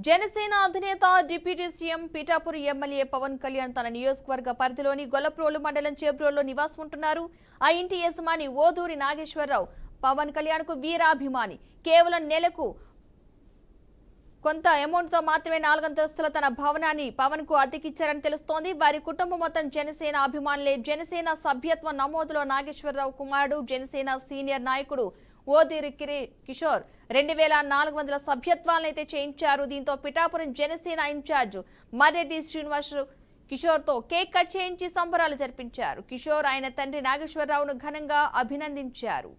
జనసేన అధినేత deputy CM Pithapuram MLA Pawan Kalyan తన నియోజకవర్గ పరిధిలోని గొల్లప్రోలు మండలం చేబ్రోల్లో నివాసం ఉంటున్నారు. ఆ ఇంటి యజమాని ఓదూరి నాగేశ్వరరావు పవన్ కళ్యాణ్ కు వీరాభిమాని. కేవలం నెలకు కొంత అమౌంట్ తో మాత్రమే 4 అంతస్తుల తన భవనాన్ని పవన్ కు అద్దెకిచ్చారని తెలుస్తోంది. వారి కుటుంబం మొత్తం జనసేన అభిమానులే. జనసేన సభ్యత్వ నమోదులో నాగేశ్వరరావు కుమారుడు జనసేన సీనియర్ నాయకుడు ఓదూరి కిషోర్ 2400 సభ్యత్వాలనైతే చేయించారు. దీంతో పిఠాపురం జనసేన ఇన్ఛార్జ్ మర్రెడ్డి శ్రీనివాస్ కిషోర్ తో కేక్ కట్ చేయించి సంబరాలు జరిపించారు. కిషోర్ ఆయన తండ్రి నాగేశ్వరరావును ఘనంగా అభినందించారు.